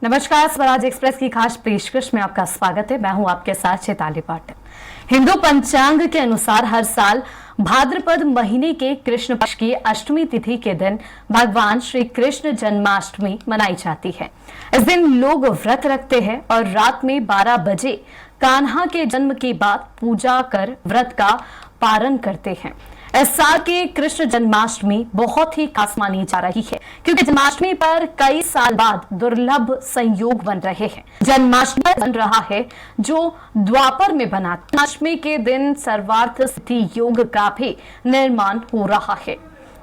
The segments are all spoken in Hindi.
नमस्कार, स्वराज एक्सप्रेस की खास पेशकश में आपका स्वागत है। मैं हूं आपके साथ चैताली पाटिल। हिंदू पंचांग के अनुसार हर साल भाद्रपद महीने के कृष्ण पक्ष की अष्टमी तिथि के दिन भगवान श्री कृष्ण जन्माष्टमी मनाई जाती है। इस दिन लोग व्रत रखते हैं और रात में 12 बजे कान्हा के जन्म के बाद पूजा कर व्रत का पारण करते हैं। इस साल की कृष्ण जन्माष्टमी बहुत ही खास मानी जा रही है क्योंकि जन्माष्टमी पर कई साल बाद दुर्लभ संयोग बन रहे हैं। जन्माष्टमी बन रहा है जो द्वापर में बना। जन्माष्टमी के दिन सर्वार्थ सिद्धि योग का भी निर्माण हो रहा है।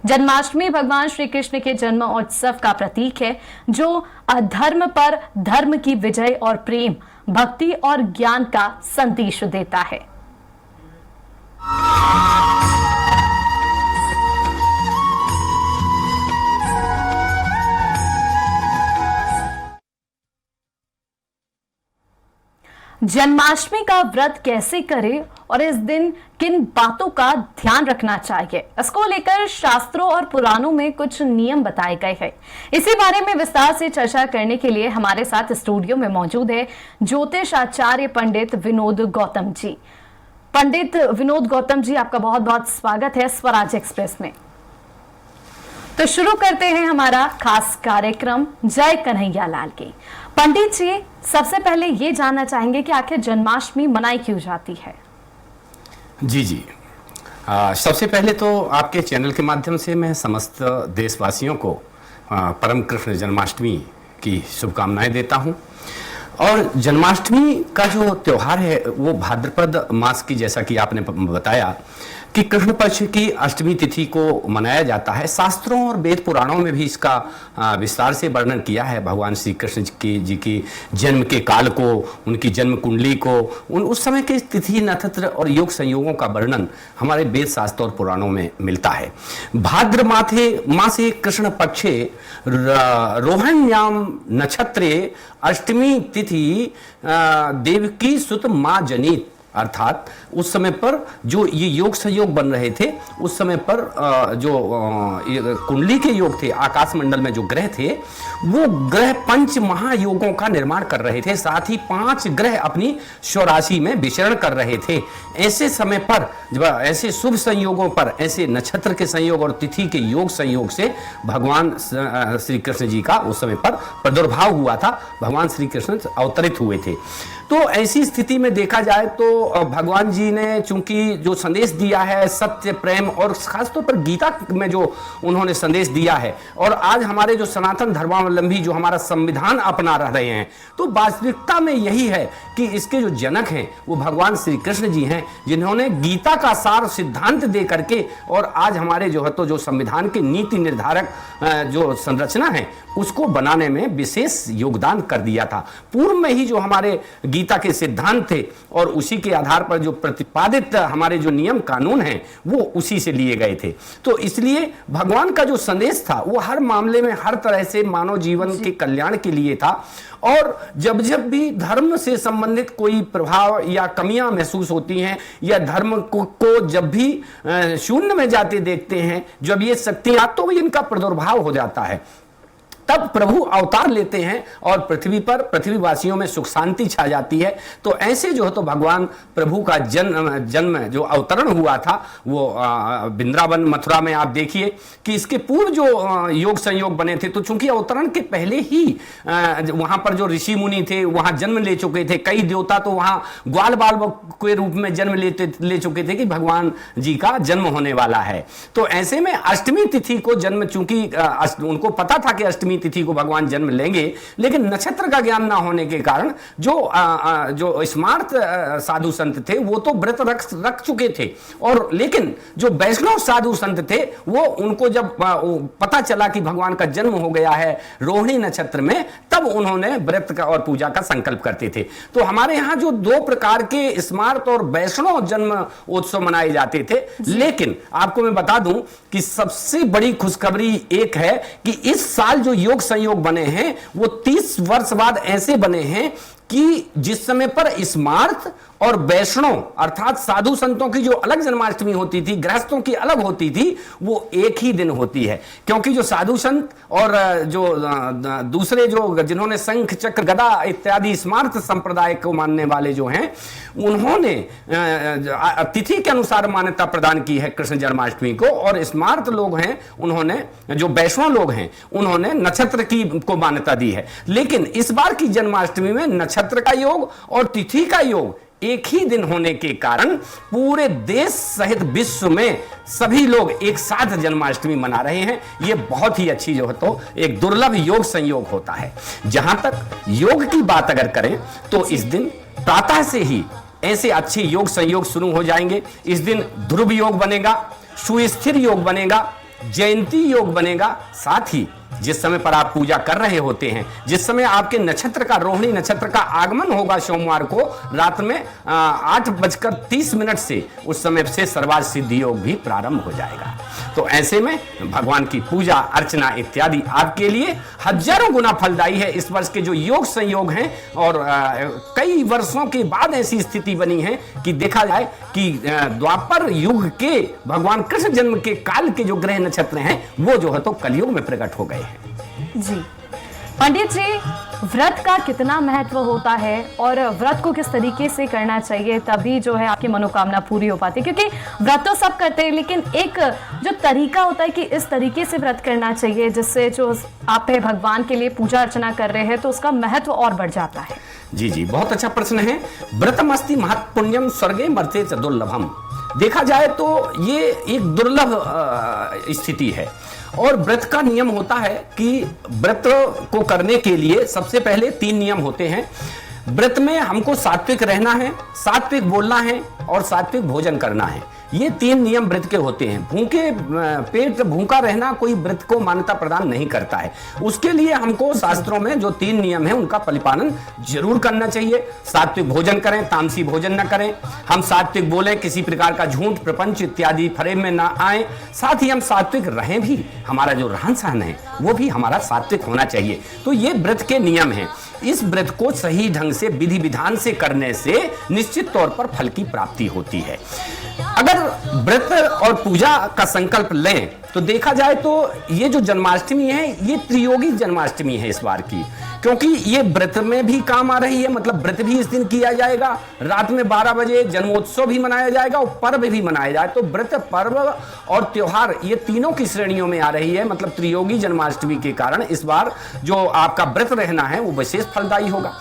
जन्माष्टमी भगवान श्री कृष्ण के जन्म उत्सव का प्रतीक है जो अधर्म पर धर्म की विजय और प्रेम, भक्ति और ज्ञान का संदेश देता है। जन्माष्टमी का व्रत कैसे करें और इस दिन किन बातों का ध्यान रखना चाहिए, इसको लेकर शास्त्रों और पुराणों में कुछ नियम बताए गए हैं। इसी बारे में विस्तार से चर्चा करने के लिए हमारे साथ स्टूडियो में मौजूद है ज्योतिष आचार्य पंडित विनोद गौतम जी। पंडित विनोद गौतम जी, आपका बहुत बहुत स्वागत है स्वराज एक्सप्रेस में। तो शुरू करते हैं हमारा खास कार्यक्रम जय कन्हैया लाल की। पंडित जी, सबसे पहले ये जानना चाहेंगे कि आखिर जन्माष्टमी मनाई क्यों जाती है? जी जी, सबसे पहले तो आपके चैनल के माध्यम से मैं समस्त देशवासियों को परम कृष्ण जन्माष्टमी की शुभकामनाएं देता हूं। और जन्माष्टमी का जो त्यौहार है वो भाद्रपद मास की, जैसा कि आपने बताया कि कृष्ण पक्ष की अष्टमी तिथि को मनाया जाता है। शास्त्रों और वेद पुराणों में भी इसका विस्तार से वर्णन किया है। भगवान श्री कृष्ण जी की जन्म के काल को, उनकी जन्म कुंडली को, उस समय के तिथि नक्षत्र और योग संयोगों का वर्णन हमारे वेद शास्त्र और पुराणों में मिलता है। भाद्र मासे कृष्ण पक्षे रोहिण्याम नक्षत्रे अष्टमी तिथि देवकी सुत माँ जनित, अर्थात उस समय पर जो ये योग संयोग बन रहे थे, उस समय पर जो कुंडली के योग थे, आकाश मंडल में जो ग्रह थे, वो ग्रह 5 महायोगों का निर्माण कर रहे थे। साथ ही 5 ग्रह अपनी स्वराशि में विचरण कर रहे थे। ऐसे समय पर, जब ऐसे शुभ संयोगों पर, ऐसे नक्षत्र के संयोग और तिथि के योग संयोग से भगवान श्री कृष्ण जी का उस समय पर प्रादुर्भाव हुआ था। भगवान श्री कृष्ण अवतरित हुए थे। तो ऐसी स्थिति में देखा जाए तो भगवान जी ने चूंकि जो संदेश दिया है सत्य, प्रेम और खासतौर पर गीता में जो उन्होंने संदेश दिया है, और आज हमारे जो सनातन धर्मावलंबी जो हमारा संविधान अपना रहे हैं, तो वास्तविकता में यही है कि इसके जो जनक हैं वो भगवान श्री कृष्ण जी हैं, जिन्होंने गीता का सार सिद्धांत दे करके और आज हमारे जो है तो जो संविधान के नीति निर्धारक जो संरचना है उसको बनाने में विशेष योगदान कर दिया था। पूर्व में ही जो हमारे गीता के सिद्धांत थे और उसी के आधार पर जो प्रतिपादित हमारे जो नियम कानून हैं वो उसी से लिए गए थे। तो इसलिए भगवान का जो संदेश था वो हर मामले में, हर तरह से मानव जीवन के कल्याण के लिए था। और जब जब भी धर्म से संबंधित कोई प्रभाव या कमियां महसूस होती हैं, या धर्म को जब भी शून्य में जाते देखते हैं, जब ये शक्तियां, तो इनका प्रादुर्भाव हो जाता है। तब प्रभु अवतार लेते हैं और पृथ्वी पर पृथ्वीवासियों में सुख शांति छा जाती है। तो ऐसे जो है तो भगवान प्रभु का जन्म जो अवतरण हुआ था वो वृंदावन मथुरा में आप देखिए कि इसके पूर्व जो योग संयोग बने थे, तो चूंकि अवतरण के पहले ही वहां पर जो ऋषि मुनि थे वहां जन्म ले चुके थे। कई देवता तो वहां ग्वाल बाल के रूप में जन्म ले चुके थे कि भगवान जी का जन्म होने वाला है। तो ऐसे में अष्टमी तिथि को जन्म, चूंकि उनको पता था कि अष्टमी तिथि को भगवान जन्म लेंगे, लेकिन नक्षत्र का ज्ञान ना होने के कारण जो स्मार्ट साधु संत थे वो तो व्रत रख चुके थे, और लेकिन जो वैष्णव साधु संत थे वो उनको जब पता चला कि भगवान का जन्म हो गया है रोहिणी नक्षत्र में, तब उन्होंने व्रत का और पूजा का संकल्प करते थे। तो हमारे यहाँ जो 2 प्रकार के स्मार्ट और वैष्णव जन्म उत्सव मनाए जाते थे, लेकिन आपको मैं बता दूं कि सबसे बड़ी खुशखबरी एक है कि इस साल जो योग संयोग बने हैं वो 30 वर्ष बाद ऐसे बने हैं कि जिस समय पर स्मार्थ और वैष्णव अर्थात साधु संतों की जो अलग जन्माष्टमी होती थी, गृहस्थों की अलग होती थी, वो एक ही दिन होती है। क्योंकि जो साधु संत और जो दूसरे जो जिन्होंने शंख चक्र गदा इत्यादि स्मार्त संप्रदाय को मानने वाले जो हैं, उन्होंने तिथि के अनुसार मान्यता प्रदान की है कृष्ण जन्माष्टमी को, और स्मार्त लोग हैं उन्होंने, जो वैष्णव लोग हैं, उन्होंने नक्षत्र की को मान्यता दी है। लेकिन इस बार की जन्माष्टमी में नक्षत्र का योग और तिथि का योग एक ही दिन होने के कारण पूरे देश सहित विश्व में सभी लोग एक साथ जन्माष्टमी मना रहे हैं। यह बहुत ही अच्छी जो है तो एक दुर्लभ योग संयोग होता है। जहां तक योग की बात अगर करें तो इस दिन प्रातः से ही ऐसे अच्छे योग संयोग शुरू हो जाएंगे। इस दिन ध्रुव योग बनेगा, सुस्थिर योग बनेगा, जयंती योग बनेगा। साथ ही जिस समय पर आप पूजा कर रहे होते हैं, जिस समय आपके नक्षत्र का, रोहिणी नक्षत्र का आगमन होगा सोमवार को रात में 8:30 से, उस समय से सर्वार्थ सिद्धि योग भी प्रारंभ हो जाएगा। तो ऐसे में भगवान की पूजा अर्चना इत्यादि आपके लिए हजारों गुना फलदायी है। इस वर्ष के जो योग संयोग हैं, और कई वर्षों के बाद ऐसी स्थिति बनी है कि देखा जाए कि द्वापर युग के भगवान कृष्ण जन्म के काल के जो ग्रह नक्षत्र हैं, वो जो है तो कलयुग में प्रकट हो गए हैं। जी पंडित जी, व्रत का कितना महत्व होता है और व्रत को किस तरीके से करना चाहिए, तभी जो है आपकी मनोकामना पूरी हो पाती है? क्योंकि व्रत तो सब करते हैं, लेकिन एक जो तरीका होता है कि इस तरीके से व्रत करना चाहिए जिससे जो आप है भगवान के लिए पूजा अर्चना कर रहे हैं तो उसका महत्व और बढ़ जाता है। जी जी, बहुत अच्छा प्रश्न है। व्रतमस्ति महत् पुण्यम स्वर्गे मर्ते च दुर्लभम। देखा जाए तो ये एक दुर्लभ स्थिति है। और व्रत का नियम होता है कि व्रत को करने के लिए सबसे पहले 3 नियम होते हैं। व्रत में हमको सात्विक रहना है, सात्विक बोलना है और सात्विक भोजन करना है। ये 3 नियम व्रत के होते हैं। भूखे पेट भूखा रहना कोई व्रत को मान्यता प्रदान नहीं करता है। उसके लिए हमको शास्त्रों में जो 3 नियम हैं उनका परिपालन जरूर करना चाहिए। सात्विक भोजन करें, तामसी भोजन न करें, हम सात्विक बोलें, किसी प्रकार का झूठ प्रपंच इत्यादि फरेब में ना आए, साथ ही हम सात्विक रहें भी, हमारा जो रहन सहन है वो भी हमारा सात्विक होना चाहिए। तो ये व्रत के नियम हैं। इस व्रत को सही ढंग से विधि विधान से करने से निश्चित तौर पर फल की प्राप्ति होती है। अगर व्रत और पूजा का संकल्प लें तो देखा जाए तो ये जो जन्माष्टमी है ये त्रियोगी जन्माष्टमी है इस बार की, क्योंकि ये व्रत में भी काम आ रही है। मतलब व्रत भी इस दिन किया जाएगा, रात में 12 बजे जन्मोत्सव भी मनाया जाएगा और पर्व भी मनाया जाए। तो व्रत, पर्व और त्योहार ये तीनों की श्रेणियों में आ रही है। मतलब त्रियोगी जन्माष्टमी के कारण इस बार जो आपका व्रत रहना है वो विशेष फलदायी होगा।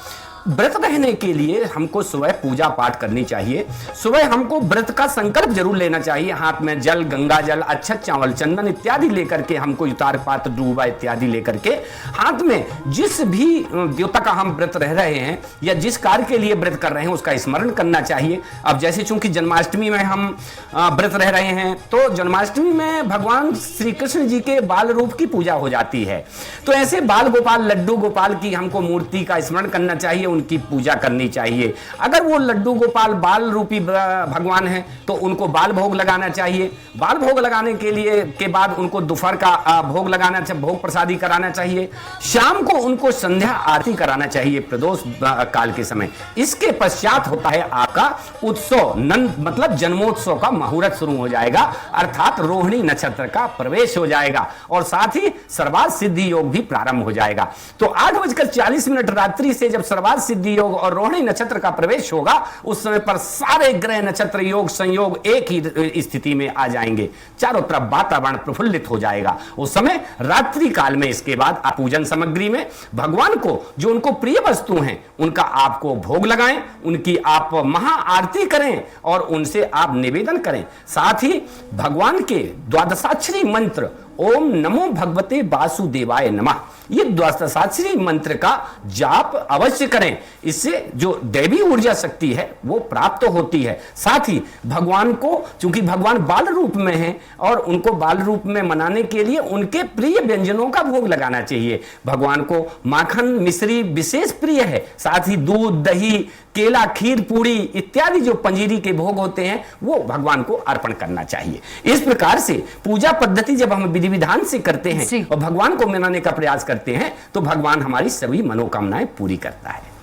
व्रत रहने के लिए हमको सुबह पूजा पाठ करनी चाहिए। सुबह हमको व्रत का संकल्प जरूर लेना चाहिए। हाथ में जल, गंगा जल, अच्छत, चावल, चंदन इत्यादि लेकर के, हमको उतार पात्र, डूबा इत्यादि लेकर के, हाथ में जिस भी देवता का हम व्रत रह रहे हैं या जिस कार्य के लिए व्रत कर रहे हैं उसका स्मरण करना चाहिए। अब जैसे चूंकि जन्माष्टमी में हम व्रत रह रहे हैं तो जन्माष्टमी में भगवान श्री कृष्ण जी के बाल रूप की पूजा हो जाती है। तो ऐसे बाल गोपाल, लड्डू गोपाल की हमको मूर्ति का स्मरण करना चाहिए, उनकी पूजा करनी चाहिए। अगर वो लड्डू गोपाल बाल रूपी भगवान है तो उनको बाल भोग लगाना चाहिए। बाल भोग लगाने के लिए के बाद उनको दोपहर का भोग लगाना चाहिए, भोग प्रसादी कराना चाहिए। शाम को उनको संध्या आरती कराना चाहिए प्रदोष काल के समय। इसके पश्चात होता है आपका उत्सव, मतलब जन्मोत्सव का मुहूर्त शुरू हो जाएगा, अर्थात रोहिणी नक्षत्र का प्रवेश हो जाएगा और साथ ही सर्वार्थ सिद्धि योग भी प्रारंभ हो जाएगा। तो 8:40 रात्रि से जब सर्वार्थ सिद्धि योग और रोहिणी नक्षत्र का प्रवेश होगा उस समय पर सारे ग्रह नक्षत्र योग संयोग एक ही स्थिति में आ जाएंगे, चारों तरफ वातावरण प्रफुल्लित हो जाएगा। उस समय रात्रि काल में इसके बाद आप पूजन सामग्री में भगवान को जो उनको प्रिय वस्तु हैं उनका आपको भोग लगाएं, उनकी आप महाआरती करें और उनसे आप निवेदन करें। साथ ही भगवान के द्वादशाक्षरी मंत्र ओम नमो भगवते वासुदेवाय नमः, ये द्वादशाक्षरी मंत्र का जाप अवश्य करें। इससे जो दैवी ऊर्जा शक्ति है वो प्राप्त होती है। साथ ही भगवान को, चूंकि भगवान बाल रूप में हैं और उनको बाल रूप में मनाने के लिए उनके प्रिय व्यंजनों का भोग लगाना चाहिए। भगवान को माखन मिश्री विशेष प्रिय है, साथ ही दूध, दही, केला, खीर, पूरी इत्यादि जो पंजीरी के भोग होते हैं वो भगवान को अर्पण करना चाहिए। इस प्रकार से पूजा पद्धति जब हम विधि विधान से करते हैं और भगवान को मनाने का प्रयास करते हैं तो भगवान हमारी सभी मनोकामनाएं पूरी करता है।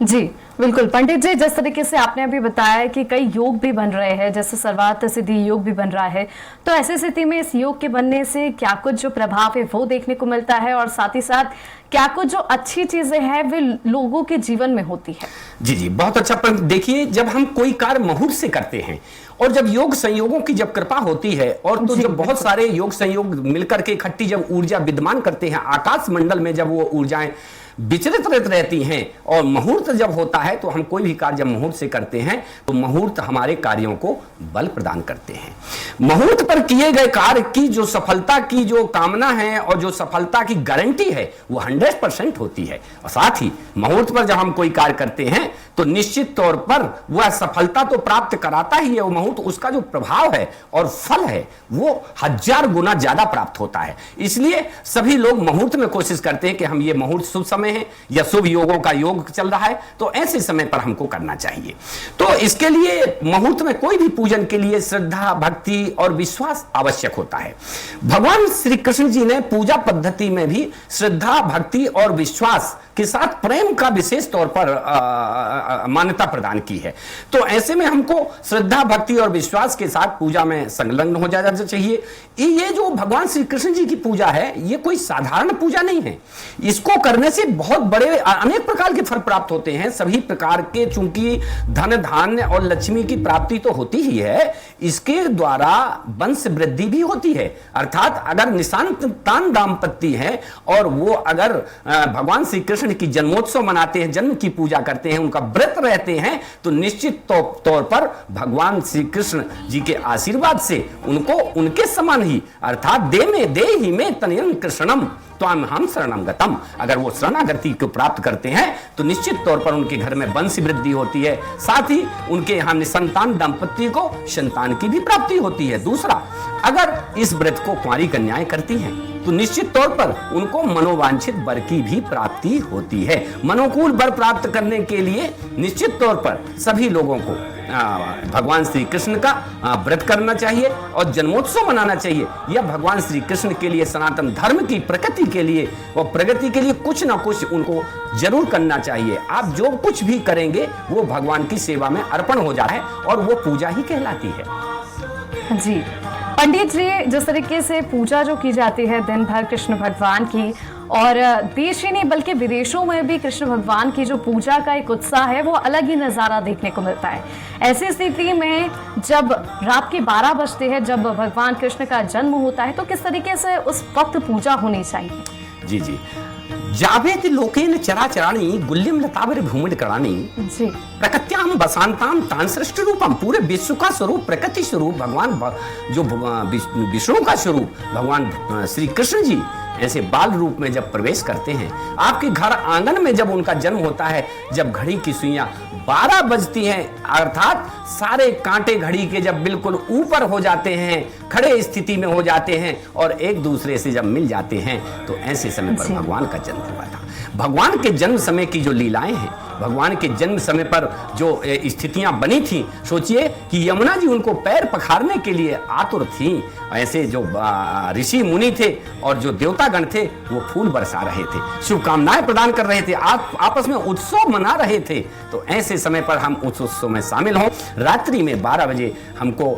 जी बिल्कुल पंडित जी, जिस तरीके से आपने अभी बताया कि कई योग भी बन रहे हैं, जैसे सर्वार्थ सिद्धि योग भी बन रहा है, तो ऐसी स्थिति में इस योग के बनने से क्या कुछ जो प्रभाव है वो देखने को मिलता है, और साथ ही साथ क्या कुछ जो अच्छी चीजें हैं वे लोगों के जीवन में होती है? जी जी, बहुत अच्छा प्रश्न। देखिए, जब हम कोई कार्य मुहूर्त से करते हैं और जब योग संयोगों की जब कृपा होती है, और तो जब बहुत सारे योग संयोग मिलकर के इकट्ठी जब ऊर्जा विद्यमान करते हैं आकाश मंडल में, जब वो ऊर्जाएं विचलित रहती हैं और मुहूर्त जब होता है, तो हम कोई भी कार्य जब मुहूर्त से करते हैं तो मुहूर्त हमारे कार्यों को बल प्रदान करते हैं। मुहूर्त पर किए गए कार्य की जो सफलता की जो कामना है और जो सफलता की गारंटी है वो 100% होती है। और साथ ही मुहूर्त पर जब हम कोई कार्य करते हैं तो निश्चित तौर पर वह सफलता तो प्राप्त कराता ही है वो मुहूर्त, उसका जो प्रभाव है और फल है वो 1000 गुना ज्यादा प्राप्त होता है। इसलिए सभी लोग मुहूर्त में कोशिश करते हैं कि हम ये मुहूर्त शुभ समय है या शुभ योगों का योग चल रहा है, तो ऐसे समय पर हमको करना चाहिए। तो इसके लिए मुहूर्त में कोई भी पूजन के लिए श्रद्धा, भक्ति और विश्वास आवश्यक होता है। भगवान श्री कृष्ण जी ने पूजा पद्धति में भी श्रद्धा, भक्ति और विश्वास के साथ प्रेम का विशेष तौर पर मान्यता प्रदान की है। तो ऐसे में हमको श्रद्धा, भक्ति और विश्वास के साथ पूजा में संलग्न हो जाना चाहिए। ये जो भगवान श्री कृष्ण जी की पूजा है, ये कोई साधारण पूजा नहीं है। इसको करने से बहुत बड़े अनेक प्रकार के फल प्राप्त होते हैं। सभी प्रकार के, चूंकि धन, धान्य और लक्ष्मी की प्राप्ति तो होती ही है, इसके द्वारा वंश वृद्धि भी होती है। अर्थात अगर निसंतान दाम्पत्य है और वो अगर भगवान श्री कृष्ण की जन्मोत्सव मनाते हैं, जन्म की पूजा करते हैं, उनका व्रत रहते हैं, तो निश्चित तौर पर भगवान श्री कृष्ण जी के आशीर्वाद से उनको उनके समान ही, अर्थात देहि में तनयं कृष्णम त्वाम हम शरणम गतम, अगर वो शरणागति को प्राप्त करते हैं तो निश्चित तौर पर उनके घर में वंश वृद्धि होती है। साथ ही उनके यहाँ निसंतान दाम्पत्य को संतान की भी प्राप्ति होती है। दूसरा, अगर इस व्रत को कुंवारी कन्याएं करती हैं तो निश्चित तौर पर उनको मनोवांछित वर की भी प्राप्ति होती है। मनोकूल वर प्राप्त करने के लिए निश्चित तौर पर सभी लोगों को भगवान श्री कृष्ण का व्रत करना चाहिए और जन्मोत्सव मनाना चाहिए। यह भगवान श्री कृष्ण के लिए, सनातन धर्म की प्रगति के लिए और प्रगति के लिए कुछ ना कुछ उनको जरूर करना चाहिए। आप जो कुछ भी करेंगे वो भगवान की सेवा में अर्पण हो जाता है और वो पूजा ही कहलाती है। जी पंडित जी, जिस तरीके से पूजा जो की जाती है दिन भर कृष्ण भगवान की, और देश ही नहीं बल्कि विदेशों में भी कृष्ण भगवान की जो पूजा का एक उत्साह है वो अलग ही नज़ारा देखने को मिलता है। ऐसी स्थिति में जब रात के 12 बजते हैं, जब भगवान कृष्ण का जन्म होता है, तो किस तरीके से उस वक्त पूजा होनी चाहिए? जी जी, जावेद लोकेन चराचराणि गुल्यम लतावर भूमिड कराणी जी, प्रकृत्याम बसांताम तान सृष्टि रूपम, पूरे विश्व का स्वरूप, प्रकृति स्वरूप भगवान, जो विष्णु का स्वरूप भगवान श्री कृष्ण जी ऐसे बाल रूप में जब प्रवेश करते हैं आपके घर आंगन में, जब उनका जन्म होता है, जब घड़ी की सुइयां 12 बजती हैं, अर्थात सारे कांटे घड़ी के जब बिल्कुल ऊपर हो जाते हैं, खड़े स्थिति में हो जाते हैं और एक दूसरे से जब मिल जाते हैं, तो ऐसे समय पर भगवान का जन्म हुआ था। भगवान के जन्म समय की जो लीलाएं हैं, भगवान के जन्म समय पर जो स्थितियां बनी थी, सोचिए कि यमुना जी उनको पैर पखारने के लिए आतुर थी। ऐसे जो ऋषि मुनि थे और जो देवतागण थे वो फूल बरसा रहे थे, शुभकामनाएं प्रदान कर रहे थे, आपस में उत्सव मना रहे थे। तो ऐसे समय पर हम उस उत्सव में शामिल हों। रात्रि में 12 बजे हमको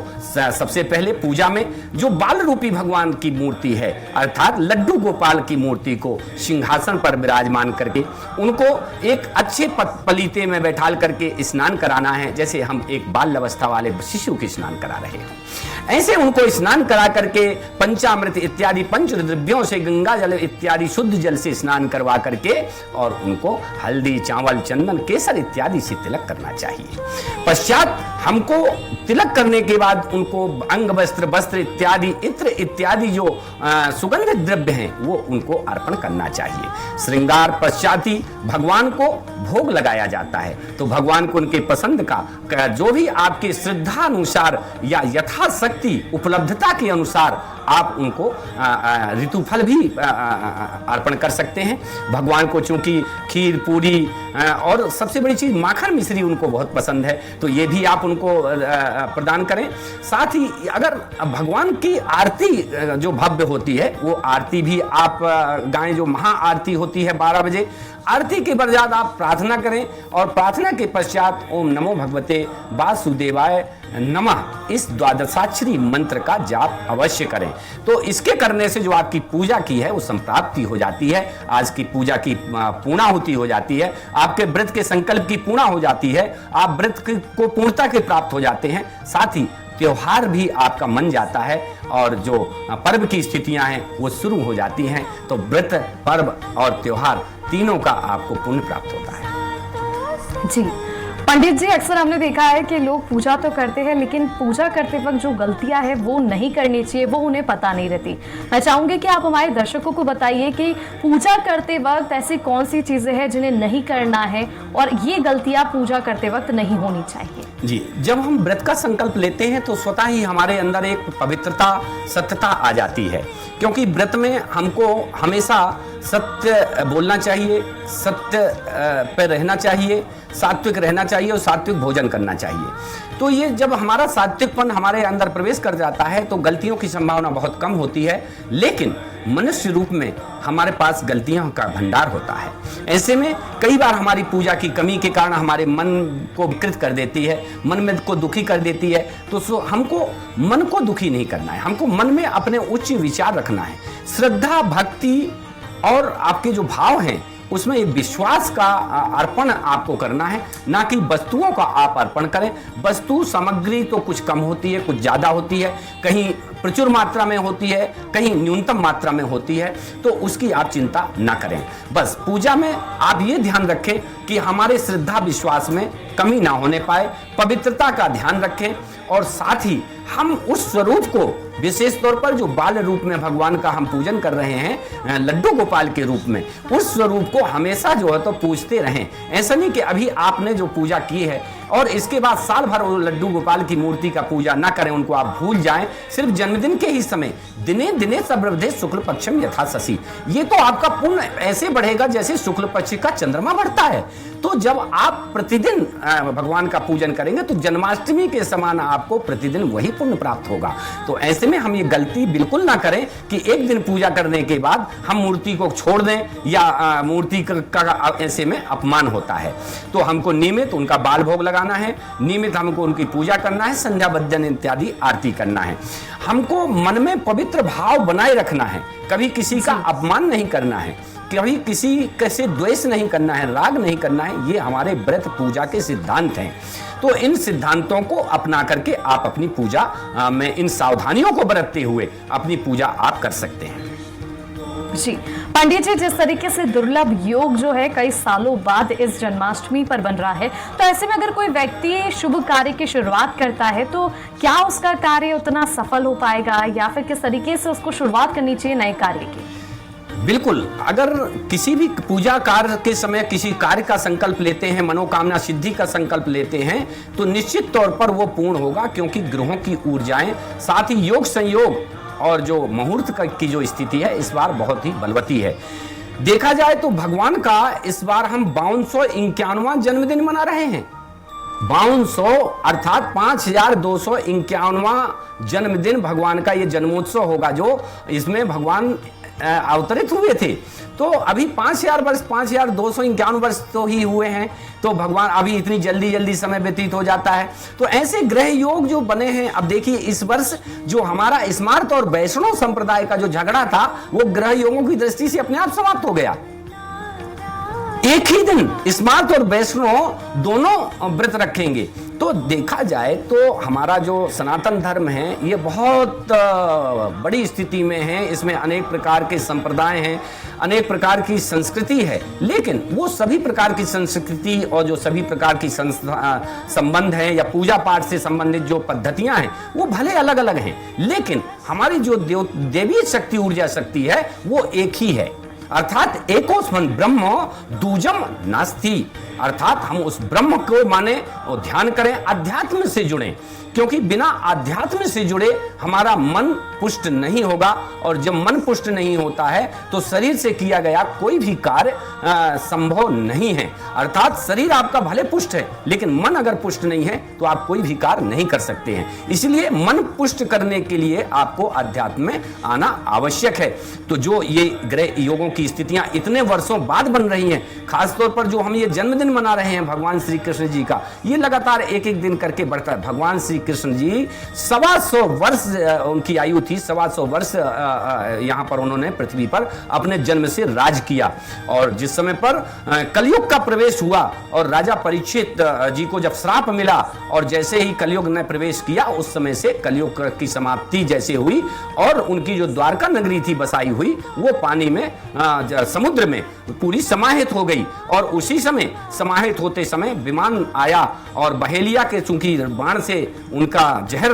सबसे पहले पूजा में जो बाल रूपी भगवान की मूर्ति है, अर्थात लड्डू गोपाल की मूर्ति को सिंहासन पर विराजमान करके उनको एक अच्छे पलीते में बैठाल करके स्नान कराना है, जैसे हम एक बाल अवस्था वाले शिशु की स्नान करा रहे हैं। ऐसे उनको स्नान करा करके पंचामृत इत्यादि पंचद्रव्यों से, गंगा जल इत्यादि शुद्ध जल से स्नान करवा करके और उनको हल्दी, चावल, चंदन, केसर इत्यादि से तिलक करना चाहिए। पश्चात हमको तिलक करने के बाद उनको अंग वस्त्र इत्यादि, इत्र इत्यादि जो सुगंधित द्रव्य हैं वो उनको अर्पण करना चाहिए। श्रृंगार पश्चात ही भगवान को भोग लगाया जाता है। तो भगवान को उनके पसंद का जो भी आपके श्रद्धा अनुसार या यथाशक्ति उपलब्धता के अनुसार आप उनको ऋतुफल भी अर्पण कर सकते हैं। भगवान को चूंकि खीर, पूरी और सबसे बड़ी चीज माखन मिश्री उनको बहुत पसंद है, तो ये भी आप उनको प्रदान करें। साथ ही अगर भगवान की आरती जो भव्य होती है वो आरती भी आप गाएं, जो महा आरती होती है 12 बजे, आरती के पश्चात आप प्रार्थना करें और प्रार्थना के पश्चात ओम नमो भगवते वासुदेवाय नमः इस द्वादशाक्षरी मंत्र का जाप अवश्य करें। तो इसके करने से जो आपकी पूजा की है वो संप्राप्ति हो जाती है, आज की पूजा की पूर्णाहुति हो जाती है, आपके व्रत के संकल्प की पूर्णा हो जाती है, आप व्रत को पूर्णता के प्राप्त हो जाते हैं, साथ ही त्योहार भी आपका मन जाता है और जो पर्व की स्थितियां हैं वो शुरू हो जाती हैं। तो व्रत, पर्व और त्योहार तीनों का आपको पुण्य प्राप्त होता है। जी पंडित जी, अक्सर हमने देखा है कि लोग पूजा तो करते हैं लेकिन पूजा करते वक्त जो गलतियां हैं वो नहीं करनी चाहिए, वो उन्हें पता नहीं रहती। मैं चाहूंगी कि आप हमारे दर्शकों को बताइए कि पूजा करते वक्त ऐसी कौन सी चीजें हैं जिन्हें नहीं करना है और ये गलतियां पूजा करते वक्त नहीं होनी चाहिए। जी, जब हम व्रत का संकल्प लेते हैं तो स्वतः ही हमारे अंदर एक पवित्रता, सत्यता आ जाती है, क्योंकि व्रत में हमको हमेशा सत्य बोलना चाहिए, सत्य पर रहना चाहिए, सात्विक रहना चाहिए और सात्विक भोजन करना चाहिए। तो ये जब हमारा सात्विकपन हमारे अंदर प्रवेश कर जाता है तो गलतियों की संभावना बहुत कम होती है, लेकिन मनुष्य रूप में हमारे पास गलतियों का भंडार होता है। ऐसे में कई बार हमारी पूजा की कमी के कारण हमारे मन को विकृत कर देती है, मन में को दुखी कर देती है। तो हमको मन को दुखी नहीं करना है, हमको मन में अपने उच्च विचार रखना है, श्रद्धा, भक्ति और आपके जो भाव हैं उसमें एक विश्वास का अर्पण आपको करना है, ना कि वस्तुओं का आप अर्पण करें। वस्तु सामग्री तो कुछ कम होती है, कुछ ज़्यादा होती है, कहीं प्रचुर मात्रा में होती है, कहीं न्यूनतम मात्रा में होती है, तो उसकी आप चिंता ना करें। बस पूजा में आप ये ध्यान रखें कि हमारे श्रद्धा विश्वास में कमी ना होने पाए, पवित्रता का ध्यान रखें और साथ ही हम उस स्वरूप को विशेष तौर पर जो बाल रूप में भगवान का हम पूजन कर रहे हैं, लड्डू गोपाल के रूप में, उस स्वरूप को हमेशा जो है तो पूजते रहें। ऐसा नहीं कि अभी आपने जो पूजा की है और इसके बाद साल भर वो लड्डू गोपाल की मूर्ति का पूजा ना करें, उनको आप भूल जाएं। सिर्फ जन्मदिन के ही समय दिने दिने सर्वधे शुक्ल पक्षम यथा शशि, ये तो आपका पुण्य ऐसे बढ़ेगा जैसे शुक्ल पक्ष का चंद्रमा बढ़ता है। तो जब आप प्रतिदिन भगवान का पूजन करेंगे तो जन्माष्टमी के समान आपको प्रतिदिन वही पुण्य प्राप्त होगा। तो ऐसे में हम ये गलती बिल्कुल ना करें कि एक दिन पूजा करने के बाद हम मूर्ति को छोड़ दें या मूर्ति का ऐसे में अपमान होता है। तो हमको नियमित उनका बाल भोग लगाना है, नियमित हमको उनकी पूजा करना है, संध्या वंदन इत्यादि आरती करना है। हमको मन में पवित्र भाव बनाए रखना है, कभी किसी का अपमान नहीं करना है, कभी किसी कैसे द्वेष नहीं करना है, राग नहीं करना है। ये हमारे व्रत पूजा के सिद्धांत हैं। तो इन सिद्धांतों को अपना करके आप अपनी पूजा में इन सावधानियों को बरतते हुए अपनी पूजा आप कर सकते हैं। जी पंडित जी, जिस तरीके से दुर्लभ योग जो है कई सालों बाद इस जन्माष्टमी पर बन रहा है, तो ऐसे में अगर कोई व्यक्ति शुभ कार्य की शुरुआत करता है तो क्या उसका कार्य उतना सफल हो पाएगा या फिर किस तरीके से उसको शुरुआत करनी चाहिए नए कार्य की? बिल्कुल, अगर किसी भी पूजा कार्य के समय किसी कार्य का संकल्प लेते हैं, मनोकामना सिद्धि का संकल्प लेते हैं, तो निश्चित तौर पर वो पूर्ण होगा, क्योंकि ग्रहों की ऊर्जाएं, साथ ही योग संयोग और जो मुहूर्त की जो स्थिति है इस बार बहुत ही बलवती है। देखा जाए तो भगवान का इस बार हम 5251वां जन्मदिन मना रहे हैं। 5200 अर्थात 5251वां जन्मदिन भगवान का ये जन्मोत्सव होगा, जो इसमें भगवान अवतरित हुए थे। तो अभी 5000 वर्ष, 5251 वर्ष तो ही हुए हैं, तो भगवान अभी इतनी जल्दी जल्दी समय व्यतीत हो जाता है। तो ऐसे ग्रह योग जो बने हैं, अब देखिए इस वर्ष जो हमारा स्मार्त और वैष्णव संप्रदाय का जो झगड़ा था वो ग्रह योगों की दृष्टि से अपने आप समाप्त हो गया। एक ही दिन स्मार्त और वैष्णव दोनों व्रत रखेंगे। तो देखा जाए तो हमारा जो सनातन धर्म है ये बहुत बड़ी स्थिति में है, इसमें अनेक प्रकार के संप्रदाय हैं, अनेक प्रकार की संस्कृति है, लेकिन वो सभी प्रकार की संस्कृति और जो सभी प्रकार की संबंध हैं या पूजा पाठ से संबंधित जो पद्धतियां हैं वो भले अलग अलग हैं, लेकिन हमारी जो देवी शक्ति, ऊर्जा शक्ति है वो एक ही है। अर्थात एकोस्मन ब्रह्म दूजम नास्ति, अर्थात हम उस ब्रह्म को माने और ध्यान करें, अध्यात्म से जुड़ें। क्योंकि बिना अध्यात्म से जुड़े हमारा मन पुष्ट नहीं होगा, और जब मन पुष्ट नहीं होता है तो शरीर से किया गया कोई भी कार्य संभव नहीं है। अर्थात शरीर आपका भले पुष्ट है, लेकिन मन अगर पुष्ट नहीं है तो आप कोई भी कार्य नहीं कर सकते हैं। इसलिए मन पुष्ट करने के लिए आपको अध्यात्म में आना आवश्यक है। तो जो ये ग्रह योगों की स्थितियां इतने वर्षों बाद बन रही हैं, खासतौर पर जो हम ये जन्मदिन मना रहे हैं भगवान श्री कृष्ण जी का, ये लगातार एक एक दिन करके बढ़ता है। भगवान श्री कृष्ण जी 125 वर्ष उनकी आयु थी, 125 वर्ष यहाँ पर उन्होंने पृथ्वी पर अपने जन्म से राज किया। और जिस समय पर कलयुग का प्रवेश हुआ और राजा परीक्षित जी को जब श्राप मिला, और जैसे ही कलयुग ने प्रवेश किया उस समय से कलयुग की समाप्ति जैसे हुई, और उनकी जो द्वारका नगरी थी बसाई हुई, वो पानी में समुद्र में पूरी समाहित हो गई। और उसी समय समाहित होते समय विमान आया, और बहेलिया के चूंकि बाण से उनका जहर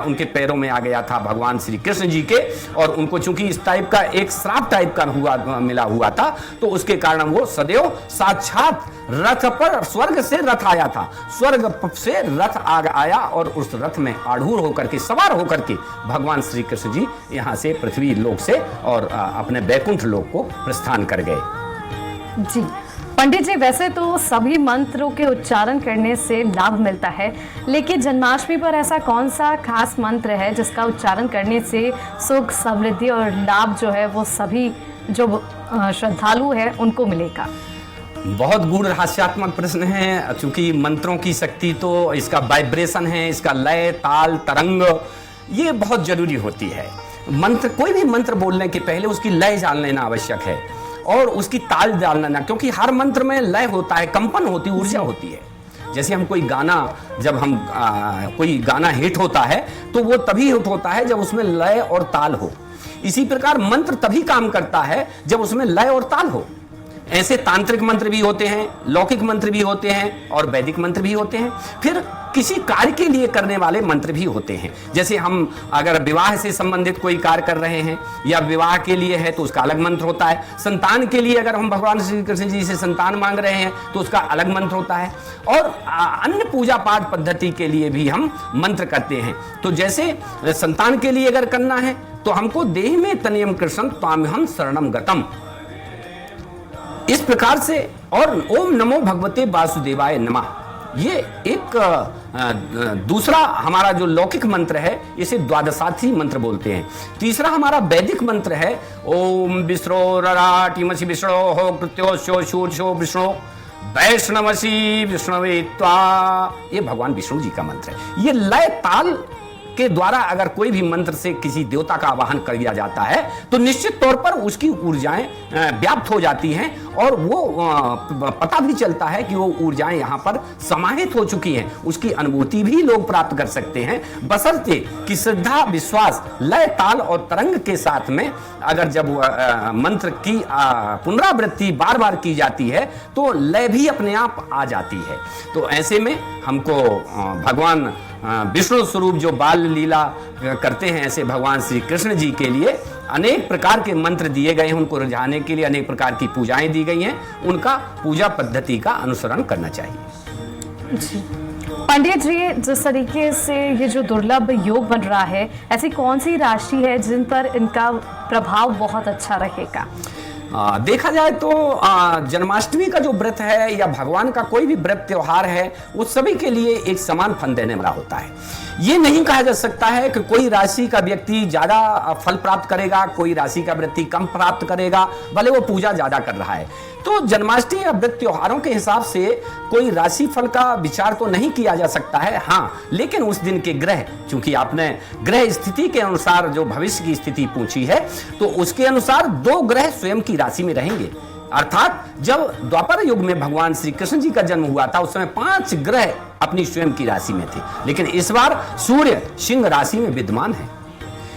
उनके पैरों में आ गया था भगवान श्री कृष्ण जी के, और उनको चूंकि इस टाइप का एक श्राप टाइप का मिला हुआ था, तो उसके कारण वो सदैव साक्षात रथ पर स्वर्ग से रथ आया था, स्वर्ग से रथ आया, और उस रथ में आरूढ़ होकर के सवार होकर के भगवान श्री कृष्ण जी यहाँ से पृथ्वी लोक से और अपने बैकुंठ लोक को प्रस्थान कर गए। जी पंडित जी, वैसे तो सभी मंत्रों के उच्चारण करने से लाभ मिलता है, लेकिन जन्माष्टमी पर ऐसा कौन सा खास मंत्र है जिसका उच्चारण करने से सुख, समृद्धि और लाभ जो है वो सभी जो श्रद्धालु है उनको मिलेगा? बहुत गूढ़ रहस्यात्मक प्रश्न है, क्योंकि मंत्रों की शक्ति तो इसका वाइब्रेशन है, इसका लय, ताल, तरंग, ये बहुत जरूरी होती है। मंत्र, कोई भी मंत्र बोलने के पहले उसकी लय जान लेना आवश्यक है, और उसकी ताल जान लेना, क्योंकि हर मंत्र में लय होता है, कंपन होती है, ऊर्जा होती है। जैसे हम कोई गाना, जब हम कोई गाना हिट होता है तो वो तभी हिट होता है जब उसमें लय और ताल हो। इसी प्रकार मंत्र तभी काम करता है जब उसमें लय और ताल हो। ऐसे तांत्रिक मंत्र भी होते हैं, लौकिक मंत्र भी होते हैं, और वैदिक मंत्र भी होते हैं। फिर किसी कार्य के लिए करने वाले मंत्र भी होते हैं। जैसे हम अगर विवाह से संबंधित कोई कार्य कर रहे हैं या विवाह के लिए है तो उसका अलग मंत्र होता है। संतान के लिए अगर हम भगवान श्री कृष्ण जी से संतान मांग रहे हैं तो उसका अलग मंत्र होता है। और अन्य पूजा पाठ पद्धति के लिए भी हम मंत्र करते हैं। तो जैसे संतान के लिए अगर करना है तो हमको देहि में तनियम कृष्ण त्वाम्यहं शरणम गतम, इस प्रकार से, और ओम नमो भगवते वासुदेवाय नमः, ये एक दूसरा हमारा जो लौकिक मंत्र है, इसे द्वादशार्थी मंत्र बोलते हैं। तीसरा हमारा वैदिक मंत्र है ओम विष्णो रराटिमसि विष्णो हो कृत्योशो शूर्षो विष्णु वैष्णवसी विष्णवे त्वा, ये भगवान विष्णु जी का मंत्र है। ये लय ताल के द्वारा अगर कोई भी मंत्र से किसी देवता का आवाहन कर दिया जाता है तो निश्चित तौर पर उसकी ऊर्जाएं व्याप्त हो जाती हैं, और वो पता भी चलता है कि वो ऊर्जाएं यहाँ पर समाहित हो चुकी हैं। उसकी अनुभूति भी लोग प्राप्त कर सकते हैं, बशर्ते कि श्रद्धा, विश्वास, लय, ताल और तरंग के साथ में अगर जब मंत्र की पुनरावृत्ति बार बार की जाती है तो लय भी अपने आप आ जाती है। तो ऐसे में हमको भगवान विष्णु स्वरूप जो बाल लीला करते हैं, ऐसे भगवान श्री कृष्ण जी के लिए अनेक प्रकार के मंत्र दिए गए हैं। उनको रिझाने के लिए अनेक प्रकार की पूजाएं दी गई हैं। उनका पूजा पद्धति का अनुसरण करना चाहिए। जी पंडित जी, जिस तरीके से ये जो दुर्लभ योग बन रहा है, ऐसी कौन सी राशि है जिन पर इनका प्रभाव बहुत अच्छा रहेगा? देखा जाए तो जन्माष्टमी का जो व्रत है या भगवान का कोई भी व्रत त्योहार है, वो सभी के लिए एक समान फल देने वाला होता है। ये नहीं कहा जा सकता है कि कोई राशि का व्यक्ति ज्यादा फल प्राप्त करेगा, कोई राशि का व्यक्ति कम प्राप्त करेगा, भले वो पूजा ज्यादा कर रहा है। तो जन्माष्टमी या व्रत त्योहारों के हिसाब से कोई राशि फल का विचार तो नहीं किया जा सकता है। हाँ, लेकिन उस दिन के ग्रह, चूंकि आपने ग्रह स्थिति के अनुसार जो भविष्य की स्थिति पूछी है, तो उसके अनुसार 2 ग्रह स्वयं की राशि में रहेंगे। अर्थात जब द्वापर युग में भगवान श्री कृष्ण जी का जन्म हुआ था, उस समय 5 ग्रह अपनी स्वयं की राशि में थे, लेकिन इस बार सूर्य सिंह राशि में विद्यमान है,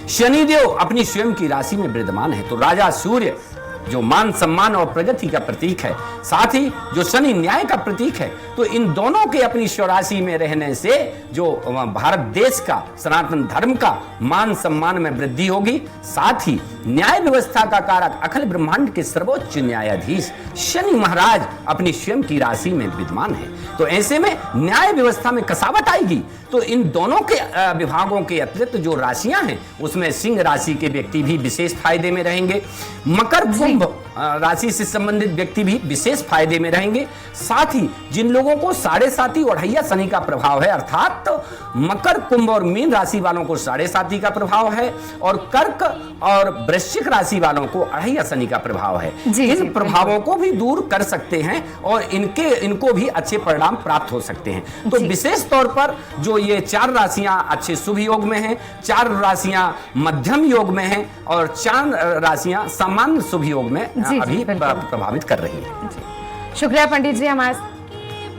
शनिदेव अपनी स्वयं की राशि में विद्यमान है। तो राजा सूर्य जो मान सम्मान और प्रगति का प्रतीक है, साथ ही जो शनि न्याय का प्रतीक है, तो इन दोनों के अपनी स्वराशि में रहने से जो भारत देश का सनातन धर्म का मान सम्मान में वृद्धि होगी। साथ ही न्याय व्यवस्था का कारक अखिल ब्रह्मांड के सर्वोच्च न्यायाधीश शनि महाराज अपनी स्वयं की राशि में विद्यमान है, तो ऐसे में न्याय व्यवस्था में कसावट आएगी। तो इन दोनों के विभागों के अतिरिक्त जो राशियां हैं उसमें सिंह राशि के व्यक्ति भी विशेष फायदे में रहेंगे। मकर कुंभ राशि से संबंधित व्यक्ति भी विशेष फायदे में रहेंगे। साथ ही जिन लोगों को 7.5 ओढ़ैया शनि का प्रभाव है, अर्थात तो मकर कुंभ और मीन राशि वालों को 7.5 का प्रभाव है और कर्क और वृश्चिक राशि वालों को अढ़ैया शनि का प्रभाव है। इन प्रभावों को भी दूर कर सकते हैं और इनको भी अच्छे परिणाम प्राप्त हो सकते हैं। तो विशेष तौर पर जो ये 4 राशियां अच्छे शुभ योग में हैं, 4 राशियां मध्यम योग में हैं और 4 राशियां सामान्य शुभ योग में अभी प्रभावित कर रही है। शुक्रिया पंडित जी हमारे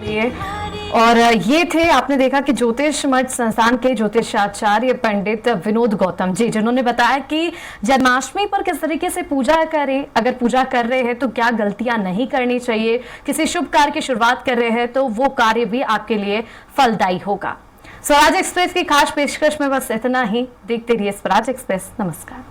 लिए। और ये थे, आपने देखा कि ज्योतिष मठ संस्थान के ज्योतिषाचार्य पंडित विनोद गौतम जी, जिन्होंने बताया कि जन्माष्टमी पर किस तरीके से पूजा करें, अगर पूजा कर रहे हैं तो क्या गलतियां नहीं करनी चाहिए, किसी शुभ कार्य की शुरुआत कर रहे हैं तो वो कार्य भी आपके लिए फलदायी होगा। स्वराज एक्सप्रेस की खास पेशकश में बस इतना ही। देखते रहिए स्वराज एक्सप्रेस। नमस्कार।